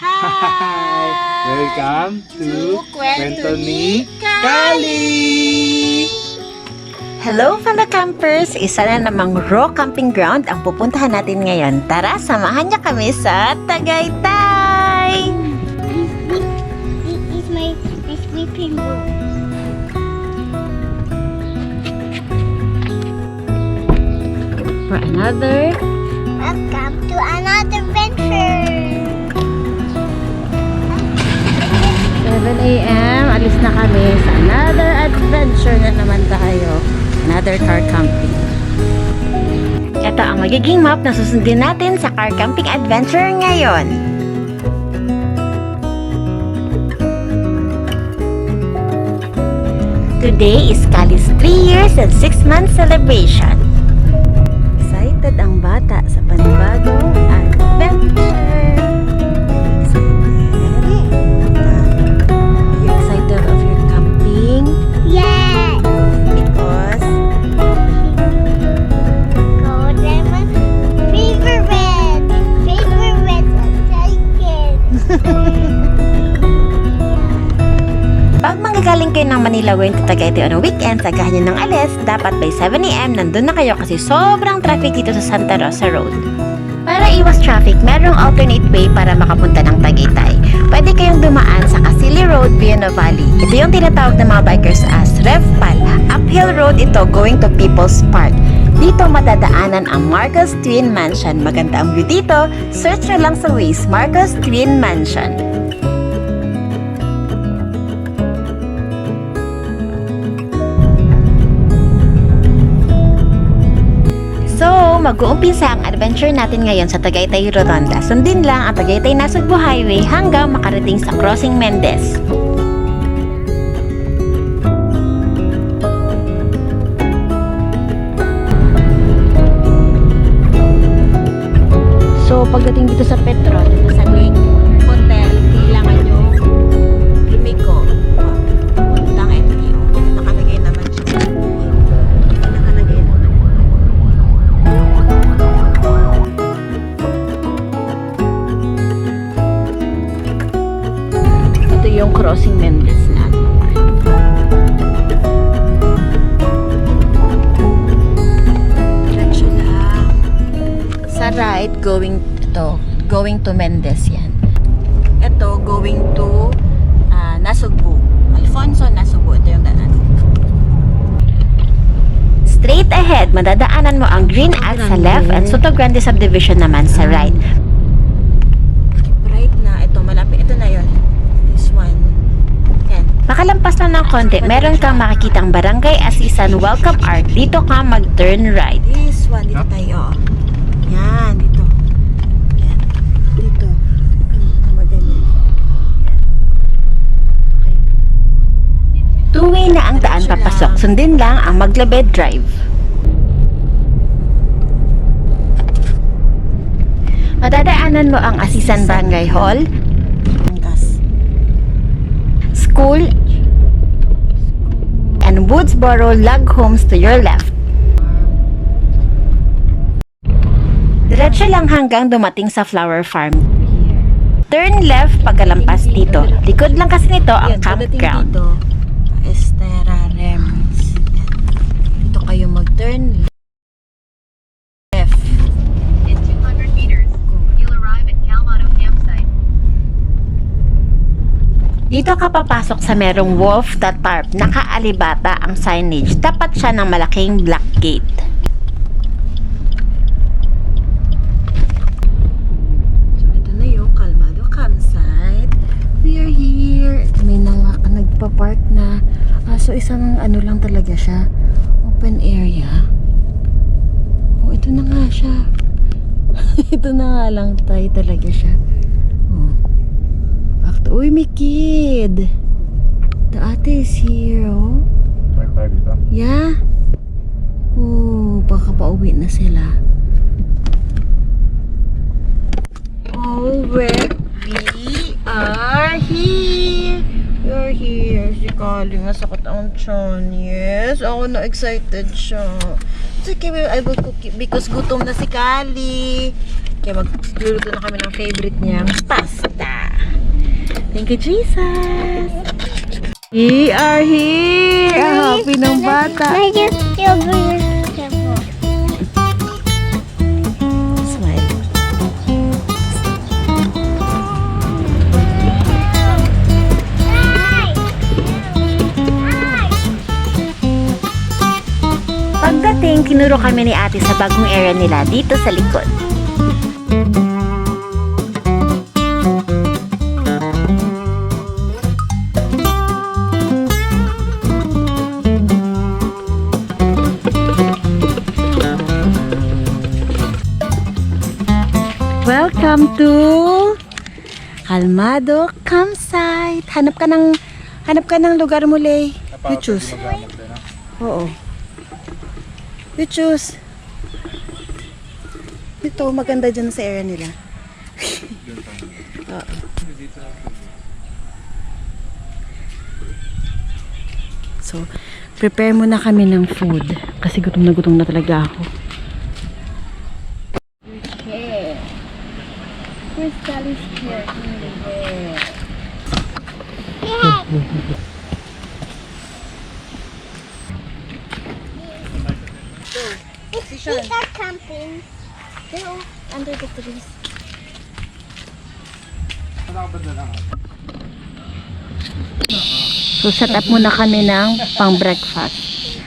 Hi! Welcome to Kwento ni Kali! Hello fellow campers! Isa na namang raw camping ground ang pupuntahan natin ngayon. Tara, samahan niya kami sa Tagaytay! This is my sleeping room. For another Welcome to another adventure. 7 a.m. Alis na kami sa another adventure na naman tayo. Another car camping. Ito ang magiging map na susundin natin sa car camping adventure ngayon. Today is Kali's 3 years and 6 months celebration. Excited ang bata sa panibagong adventure. Yes. Because Favorite chicken. pag manggagaling kayo ng Manila going to Tagaytay on a weekend, tagahan nyo ng alis, dapat by 7 a.m. nandun na kayo kasi sobrang traffic dito sa Santa Rosa Road. Para iwas traffic, merong alternate way para makapunta ng Tagaytay. Pwede kayong dumaan sa Casili Road, Vienna Valley. Ito yung tinatawag ng mga bikers as Revpal. Uphill road ito going to People's Park. Dito madadaanan ang Marcos Twin Mansion. Maganda ang view dito. Search nyo lang sa Waze, Marcos Twin Mansion. So, mag-uumpisa ang adventure natin ngayon sa Tagaytay Rotonda. Sundin lang ang Tagaytay Nasugbu Highway hanggang makarating sa Crossing Mendez. So, pagdating dito sa Petron, sa Lake Hotel, kailangan nyo lumiko. Puntang FTO. Nakalagay naman siya. Nakalagay naman. Ito yung Crossing Mendez na. Diretso lang. Sa right, going to Mendez yan. Ito, going to Nasugbu. Alfonso, Nasugbu. Ito yung daanan. Straight ahead, madadaanan mo ang Green Act sa left and Soto Grande Subdivision naman sa right. Right na, ito malapit. Ito na yon. This one. Yan. Makalampas lang ng konti, meron kang makikitang Barangay Asisan Welcome Arc. Dito ka mag-turn right. This one, dito tayo. Yan, dito. Yan. Dito. Madali. Yan. Two-way na ang daan papasok. Sundin lang ang Maglabed Drive. Madadaanan mo ang Asisan Barangay Hall, School, and Woodsboro Log Homes to your left. Diretso lang hanggang dumating sa Flower Farm. Turn left pagkalampas dito. Likod lang kasi nito ang campground. Estera Rems. Ito kayo mag-turn left. In 200 meters, you'll arrive at KALMADO campsite. Dito ka papasok sa merong wolf na tarp. Nakaalibata ang signage. Tapat siya ng malaking black gate. We are here. May nagpa-park na. So isang ano lang talaga siya. Open area. Oh, ito na nga siya. Ito na nga lang tayo talaga siya. Oh. Uy, may kid. The ate is here, oh. Yeah. Oh, baka pauwi na sila. Oh, we are here. We are here. Si Kali, masakit ang tiyan. Yes, ako na excited siya. Sige, I will cook it because gutom na si Kali. Kaya magluluto na kami ng favorite niyang pasta. Thank you, Jesus! We are here! Happy ng bata! Smile. Pagdating, kinuro kami ni ate sa bagong area nila dito sa likod. Welcome to Kalmado campsite. Hanap ka ng lugar mo, Lay. You choose. Oo. You choose. Ito, maganda dyan sa area nila. Oo. So, prepare muna kami ng food. Kasi gutom na talaga ako. Okay. Crystal is here. These are camping. Pero, under the trees. So, set up muna kami ng pang breakfast.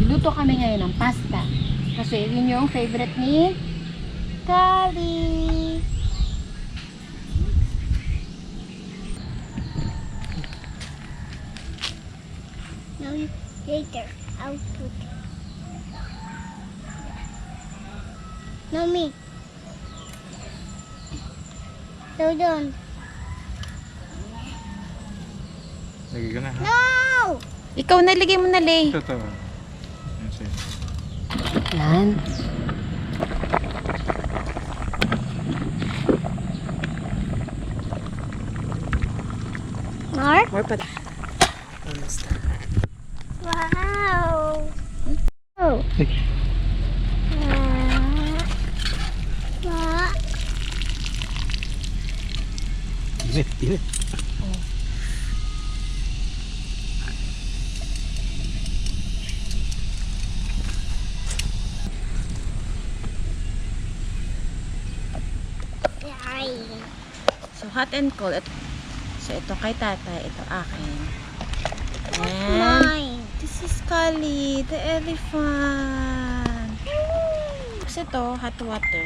Luto kami ngayon ng pasta. Kasi yun yung favorite ni Kali. No, later. I'll put. No, me. So done. Lagi ka na, ha? No! Ikaw naligay mo na, Lay. Ito. Yan siya. Yan. More? More pa. Almost done. Wow. Oh. Wow. Init. So, hot and cold. So, ito kay tatay. Ito akin. And, Mine. this is Kali, the elephant. Tapos ito, hot water.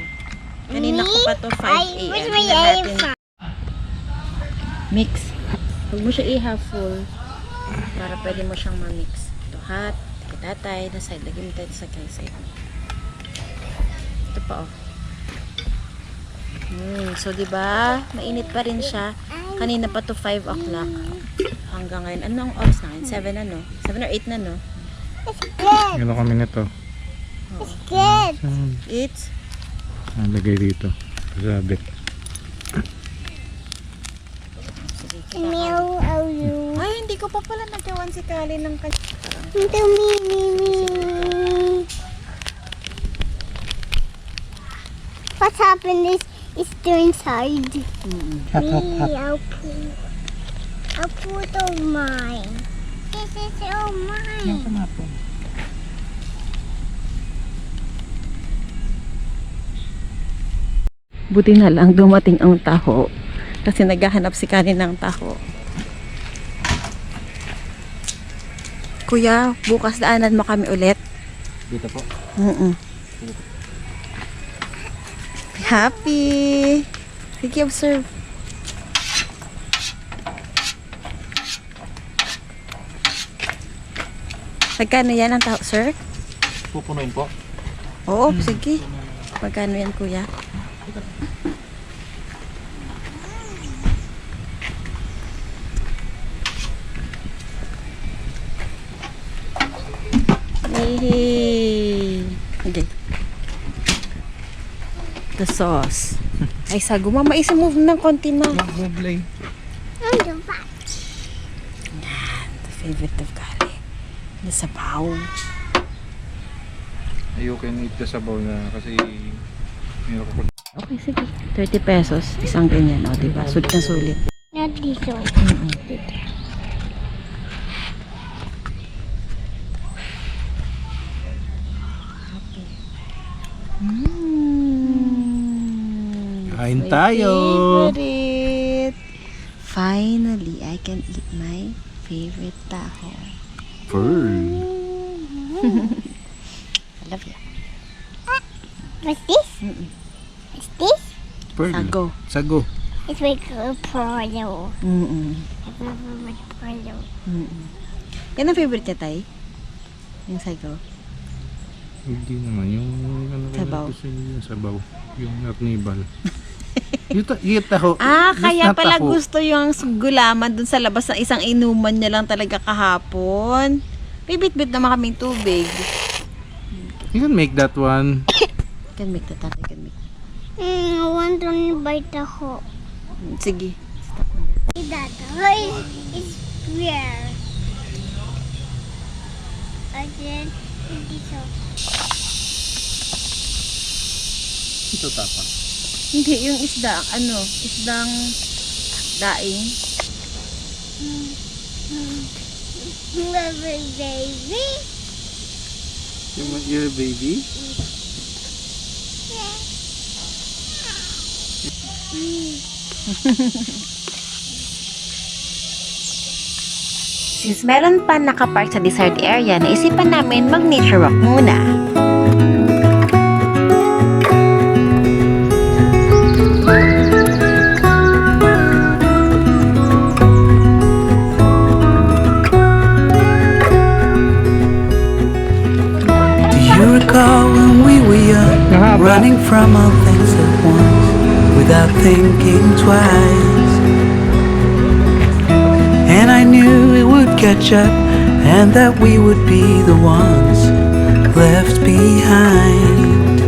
Kanina ko pa to 5 a.m. Where's my Tingnan natin. elephant? Mix. Huwag mo siya iha full. Para pwede mo siyang ma-mix. Ito hot. Kay tatay. Na side. Lagyan mo tayo sa kay side. Ito pa oh. So, diba? Mainit pa rin siya. Kanina pa to 5 o'clock. Hanggang ngayon. Anong oras na ngayon? 7 na, no? 7 or 8 na, no? It's good. Gano'n kami nito. It's good. It's Lagay dito. Sabi. Meow, oh, you. ay, hindi ko pa pala nagawan si Kali ng Ito, me. What happened is it's still inside. I'll put on mine. This is all mine. Buti na lang dumating ang taho. Kasi naghahanap si Kali ng taho. Kuya, bukas daanan mo kami ulit. Dito po. Happy! Sige, observe. Magkano yan ang taho, sir? Pupunuin po. Oo, sige. Magkano yan, kuya? Yay! Okay. The sauce. Ay, sago. Mama, isi-move ng konti, ma. Maglay. I'm the fat. Yan. The favorite of Kali. The sabaw. Ayoko yung eat the sabaw na kasi meron ko. Okay. Okay, sige. 30 pesos. Isang ganyan. O, diba? Sulit na sulit. Not this one. Dito. Kain My tayo. favorite. Finally, I can eat my favorite taho. I love you. What's this? What's this? Pearl. Sago. Sago. It's like a pearl. It's like a pearl. Yan ang favorite niya, Tay? Yung sago. Hindi naman. Yung ano Sabaw. yung sabaw. Yung arnibal. Yung taho. Kaya Basta pala taho. gusto yung gulaman dun sa labas ng isang inuman niya lang talaga kahapon. May bit-bit naman kaming tubig. You can make that one. Can make that, Tatay. Can make. I want to bite the hole. Sige. Stop mo na. That hole is weird. And then this one. Ito tapa. Hindi, yung isda, isdang daing. Baby. You want your baby? Since meron pa nakapark sa desired area, naisipan namin mag-nature walk muna. Do you recall when we were young, running from all things at once, without thinking twice? And I knew it would catch up, and that we would be the ones left behind.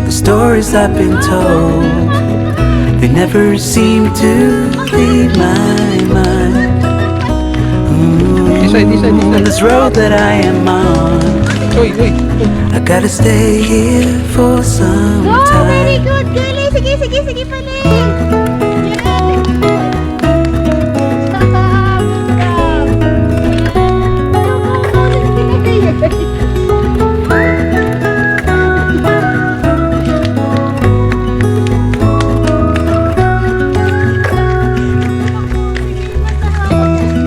The stories I've been told, they never seem to leave my mind. On this road that I am on, I gotta stay here for some time. Good, Gali! Sige pala!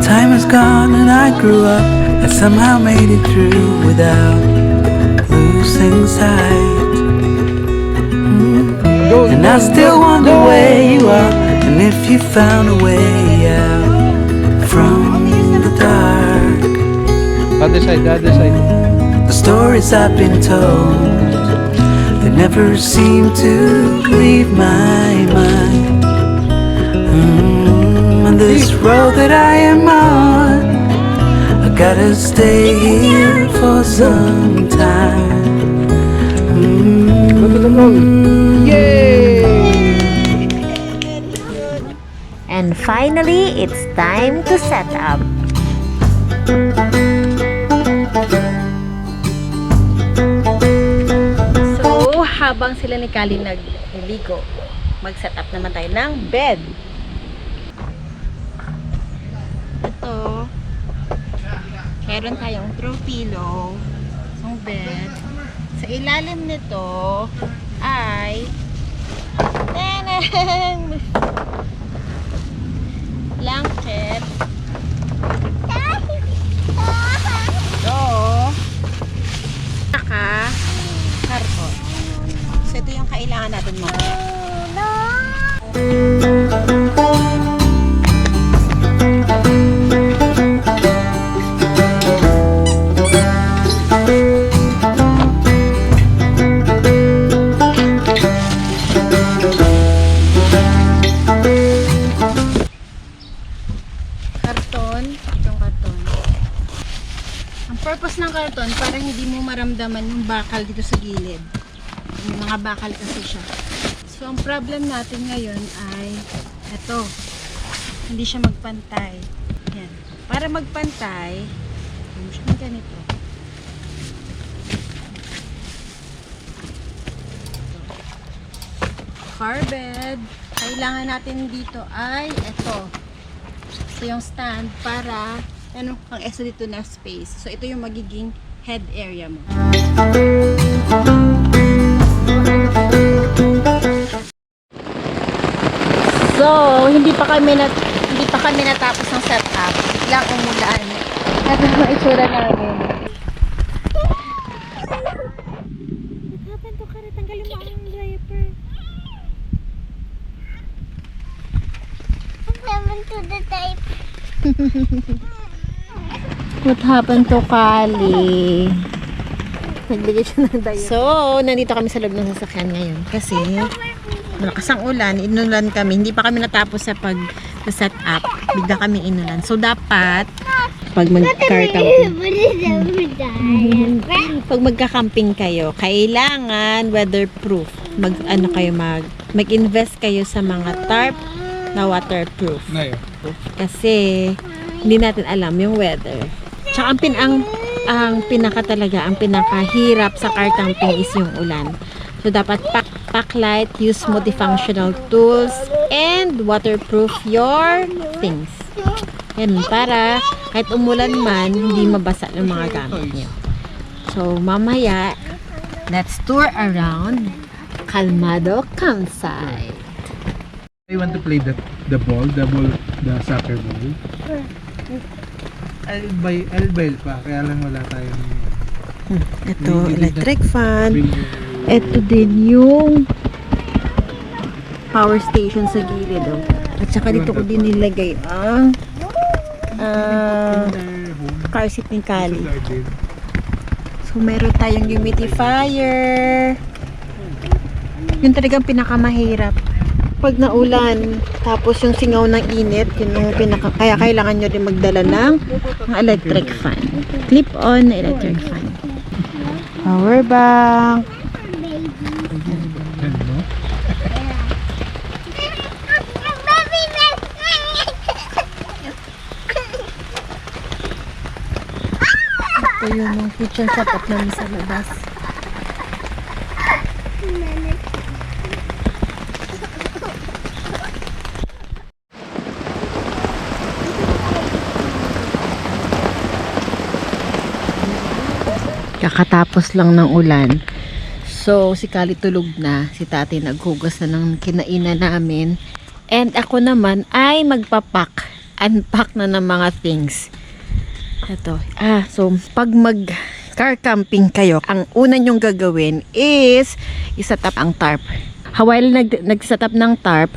Time has gone and I grew up. I somehow made it through without losing sight. And I still wonder where you are, and if you found a way out from the dark. Other side. The stories I've been told, they never seem to leave my mind. On this road that I am on, I gotta stay here for some time. And finally, it's time to set up. So, habang sila ni Kali nagligo, mag-set up naman tayo ng bed. Ito, meron tayong throw pillow, ng bed. Sa ilalim nito ay blanket. Karton. So, ito yung kailangan natin mamaya. Itong karton. Ang purpose ng karton, para hindi mo maramdaman yung bakal dito sa gilid. May mga bakal kasi siya. So, ang problem natin ngayon ay ito. Hindi siya magpantay. Yan. Para magpantay, yung ganito. Ito. car bed. Kailangan natin dito ay ito yung stand para pang extra dito na space. So ito yung magiging head area mo. So, hindi pa kami natapos ng setup. Biglang umulan. Ito yung itsura namin. Nagkapanto ka rin. Tanggalin mo ang diaper. What happened to the diaper? What happened to Kali? Nagbigay siya ng diaper. So, nandito kami sa loob ng sasakyan ngayon. Kasi, malakas ang ulan. Inulan kami. Hindi pa kami natapos sa set up. Bigla kami inulan. So, dapat, pag mag-car camping, pag magka-camping kayo, kailangan weatherproof. Mag-invest kayo sa mga tarp na waterproof. Kasi hindi natin alam yung weather. Tsaka ang pinakahirap sa car camping is yung ulan. So dapat pack light, use multifunctional tools, and waterproof your things. Yan, para kahit umulan man, hindi mabasa ng mga gamit niyo. So, mamaya, let's tour around Kalmado campsite. I want to play the soccer ball. I'll buy pa, kaya lang wala tayong Ito, electric fan. Ito din yung power station sa gilid. Oh. At saka dito ko din nilagay ang car seat ni Kali. So, meron tayong humidifier. Yun talagang pinakamahirap. Pag naulan, tapos yung singaw ng init, yun yung kaya kailangan nyo rin magdala ng electric fan. Clip-on na electric fan. Power bank. Ito yung kitchen setup namin sa labas. Kakatapos lang ng ulan. So, si Kali tulog na. Si Tati naghugas na ng kinainan namin. And ako naman ay magpapak. Unpack na ng mga things. Ito. So, pag mag-car camping kayo, ang una nyong gagawin is isetap ang tarp. While nag-setup ng tarp,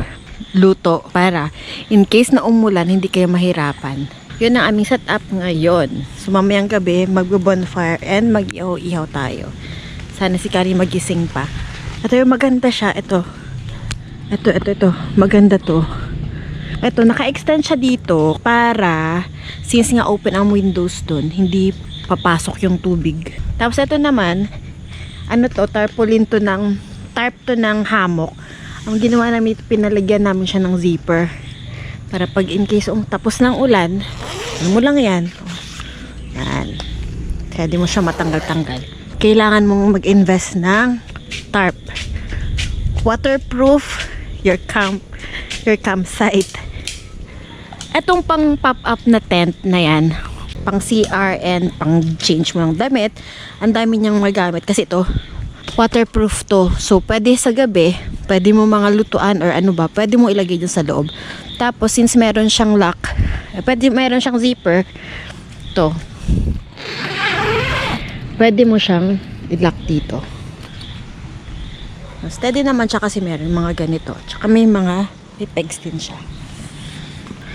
luto para in case na umulan, hindi kayo mahirapan. Yun ang aming setup ngayon. So, mamayang gabi, mag-bonfire and mag-ihaw-ihaw tayo. Sana si Kari magising pa. Ito yung maganda siya. Ito. Maganda to. Ito, naka-extend siya dito para since nga open ang windows dun, hindi papasok yung tubig. Tapos ito naman, tarp to ng hammock. Ang ginawa namin, pinalagyan namin siya ng zipper. Para pag in case tapos ng ulan, mo lang yan. Yan. Kaya di mo siya matanggal-tanggal. Kailangan mong mag-invest ng tarp. Waterproof your campsite. Etong pang pop-up na tent na yan, pang CR and pang change mo ng damit, ang dami niyang magamit kasi ito, waterproof to. So, pwede sa gabi, pwede mo mga lutuan or pwede mo ilagay dyan sa loob. Tapos, since meron siyang lock, meron siyang zipper, to. Pwede mo siyang i-lock dito. Steady naman siya kasi meron mga ganito. Tsaka may mga pegs din siya.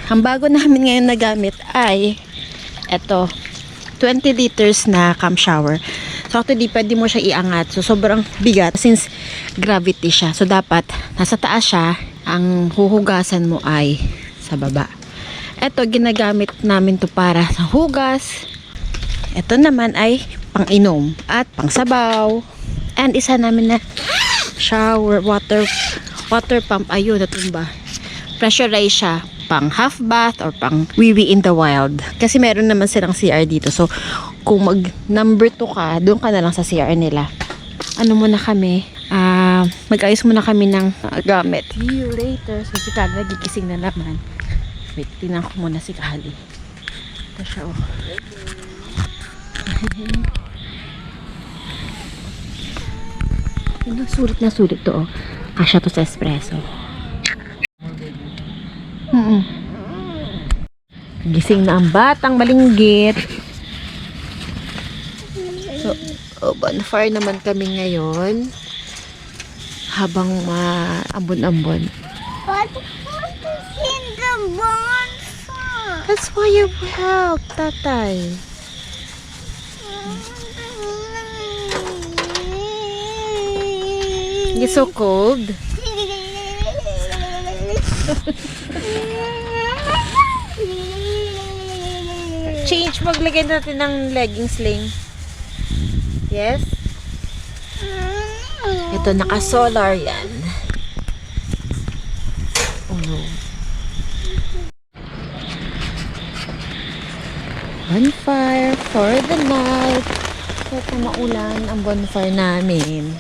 Ang bago namin ngayon na gamit ay eto, 20 liters na camp shower. So actually, pwede mo siya iangat. So sobrang bigat since gravity siya. So dapat nasa taas siya, ang huhugasan mo ay sa baba. Eto, ginagamit namin to para sa hugas. Eto naman ay pang-inom at pang-sabaw. And isa namin na shower water pump, ayun, natumba. Pressurize siya, pang half bath or pang wiwi in the wild. Kasi meron naman silang CR dito. So, kung mag number 2 ka, doon ka na lang sa CR nila. Ano muna kami? mag-ayos muna kami ng gamit. See you later. So si Kali nagigising na naman. Wait, tingnan ko muna si Kali. Ito siya, oh. Sulit to, oh. Kasya to sa espresso. Gising na ang batang malinggit. So, bonfire naman kami ngayon. Habang ambon-ambon. But what is in the bonfire? That's why you help, tatay. It's so cold. Change, maglagay natin ng leggings sling. Yes? Ito, naka-solar yan. Oh no. Bonfire for the night. Kahit na maulan ang bonfire namin.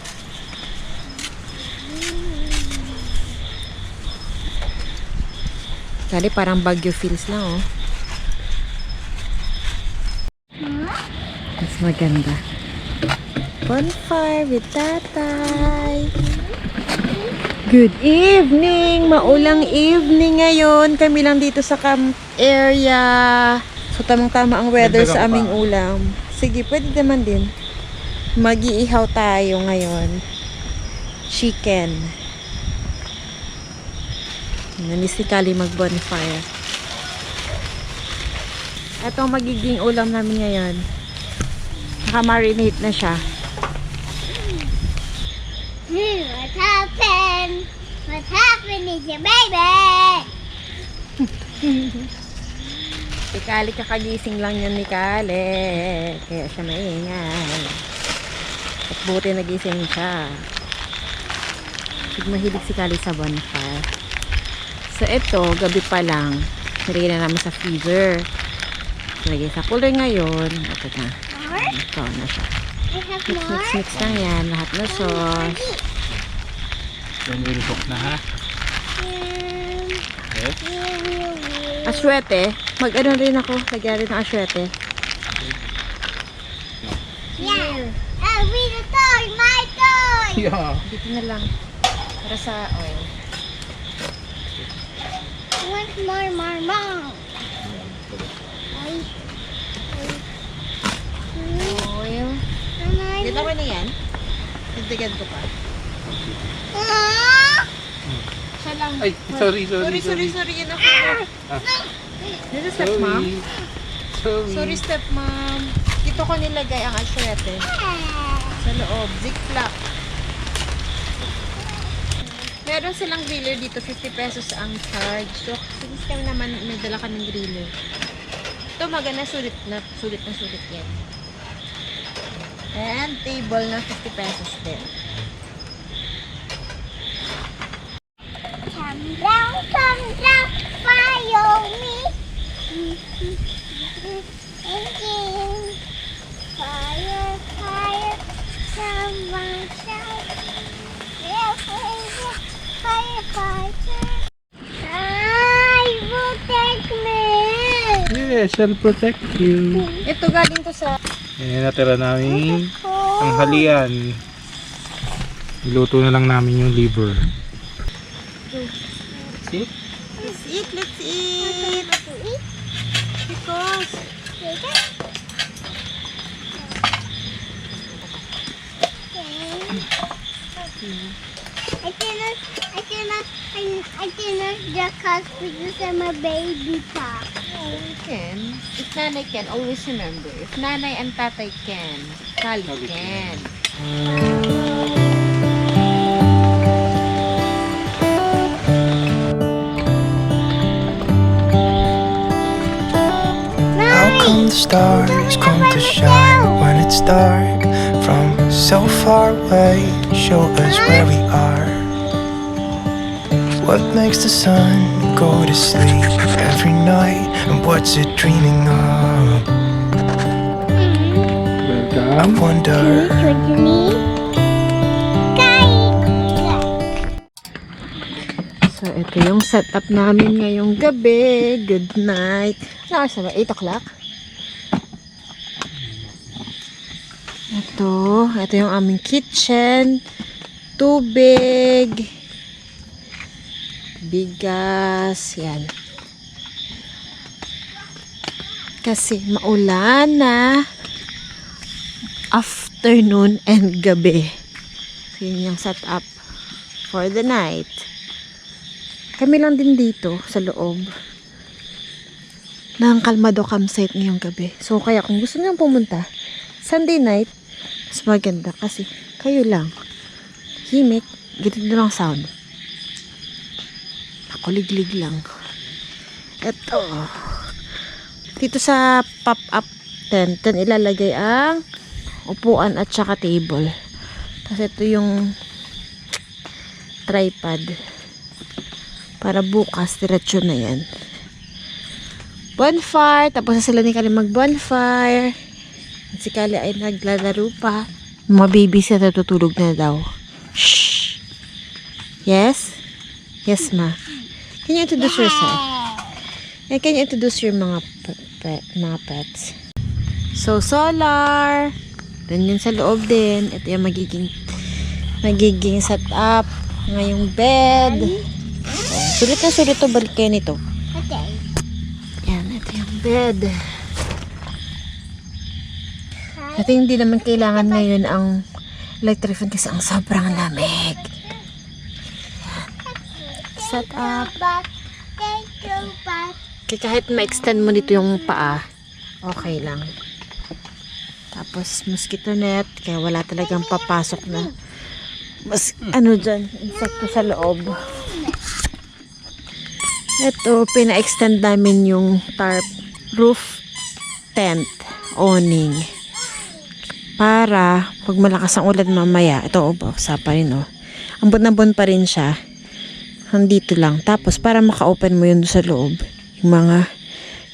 Kali parang Baguio feels lang, oh. Mas maganda. Bonfire with tatay. Good evening! Maulang evening ngayon. Kami lang dito sa camp area. So, tamang-tama ang weather sa aming ulam. Sige, pwede naman din. Mag-iihaw tayo ngayon. Chicken. Nanis ni Kali mag-bonfire. Ito ang magiging ulam namin ngayon. Naka-marinate na siya. What happened? What happened is your baby? Si Kali kakagising lang yan ni Kali. Kaya siya maingay. At buti nagising siya. Mahilig si Kali sa bonfire. So ito, gabi pa lang. Nilagay na namin sa freezer. Nilagay sa cooler ngayon. Ito na. Ito na siya. I have Mix, more. mix, mix lang yan. Lahat na sauce. Yung nilipok na, ha? Yes? Aswete. Mag-ano rin ako. Lagyan rin ng aswete. Yeah. I'll be the toy, my toy. Yeah. Dito na lang. Para sa oil. Want more. Oil. Dito ko na yan. Dagdagan ko pa. Siya lang. Ay, sorry. Sorry. Yan ako. This is step mom. Sorry, step mom. Dito ko nilagay ang aswete. Sa loob. Ziplock. Meron silang griller dito. 50 pesos ang charge. So, since kami naman may dala ka ng griller. Ito maganda. Sulit na yan. And table na 50 pesos din. Come down, follow me. Fire, someone shout. Firefighter. I will take me. Yes, I'll protect you. Ito galing to sa... Yan, natira namin ang halian. Iluto na lang namin yung liver. See? Let's eat. Because... I cannot just because I'm a baby pa. Oh, you can. If nanay can, always remember. If nanay and tatay can, Kali can. How come the stars come to shine when it's dark? From so far away, show us where we are. What makes the sun go to sleep every night? And what's it dreaming of? I Welcome. wonder. What you need? Kite. Ito yung setup namin ngayong gabi. Good night. Ano oras na ba? 8 o'clock? Ito yung aming kitchen. Tubig. Bigas. Yan. Kasi maulan na afternoon and gabi. So, yun yung setup for the night. Kami lang din dito sa loob ng Kalmado campsite ngayong gabi. So, kaya kung gusto nyo pumunta, Sunday night, mas maganda kasi kayo lang. Himik, ganito lang sound. Nakuliglig lang. Ito. Dito sa pop-up tent, ilalagay ang upuan at saka table. Tapos ito yung tripod. Para bukas, diretso na yan. Bonfire. Tapos sila ni Kali mag-bonfire. Si Kali ay naglalaro pa. Mga babies na natutulog na daw. Shh. Yes? Yes, ma. Can you introduce yourself? Can you introduce your mga pets? So, solar. Then yun sa loob din. Ito yung magiging setup. Ngayong bed. Sulit na sulit to. Balik kayo nito. Okay. Yan, ito yung bed. Ito hindi naman kailangan ngayon ang electric fan kasi ang sobrang lamig. Yan. Set up. Kaya kahit ma-extend mo dito yung paa, okay lang. Tapos mosquito net, kaya wala talagang papasok na dyan, insekto sa loob. Ito, pina-extend namin yung tarp roof tent awning. Para pag malakas ang ulan mamaya, ito pa rin Ambon-ambon pa rin siya. Nandito lang. Tapos para maka-open mo yun sa loob.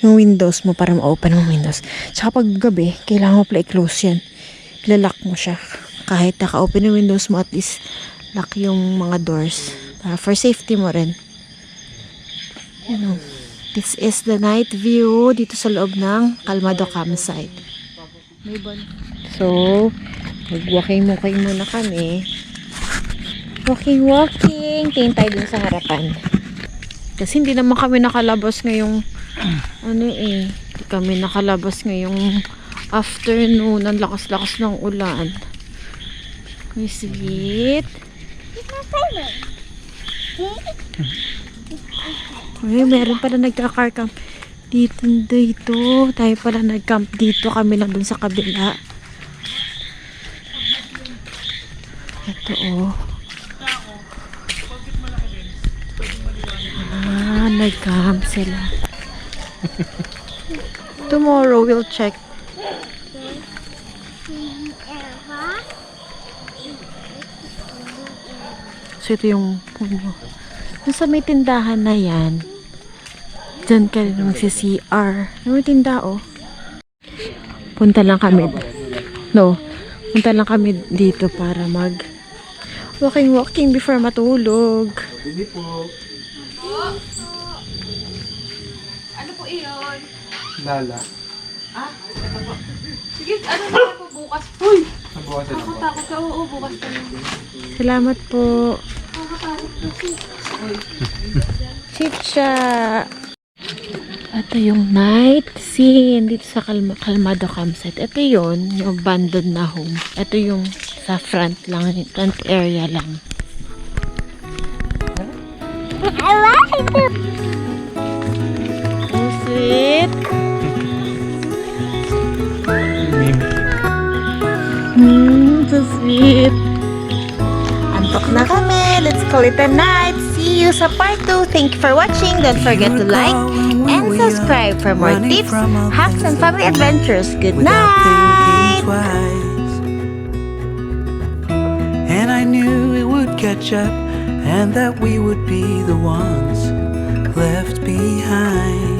Yung windows mo para ma-open mo windows. Tsaka pag gabi, kailangan mo pala i-close yan. Ilalock mo siya. Kahit naka-open yung windows mo, at least lock yung mga doors. Para for safety mo rin. This is the night view dito sa loob ng Kalmado campsite. So, mag-walking muna kami. Walking. Tingin tayo dun sa harapan. Kasi hindi naman kami nakalabas ngayong hindi kami nakalabas ngayong afternoon. Ang lakas-lakas ng ulan. May sweet. Meron pala nagka-car camp dito. Tayo pala nag-camp dito. Kami lang dun sa kabila. Ito nag-camp sila. Tomorrow we'll check. So ito yung nasa may tindahan na yan. Diyan ka rin magsi-CR. May tinda Punta lang kami dito para mag walking before matulog. Ano po iyon? Lala. Sige, ano na po bukas? Uy! Nabukasan na ba? Takot ka, oo, bukas ka na. Salamat po. Chicha. Ito yung night scene dito sa Kalmado campsite. Ito yung abandoned na home. Ito yung sa front area lang. I like it. So sweet. So sweet. Antok na kami. Let's call it a night. See you sa part 2. Thank you for watching. Don't forget to like and subscribe for more tips, hacks, and family adventures. Good night! And I knew it would catch up, and that we would be the ones left behind.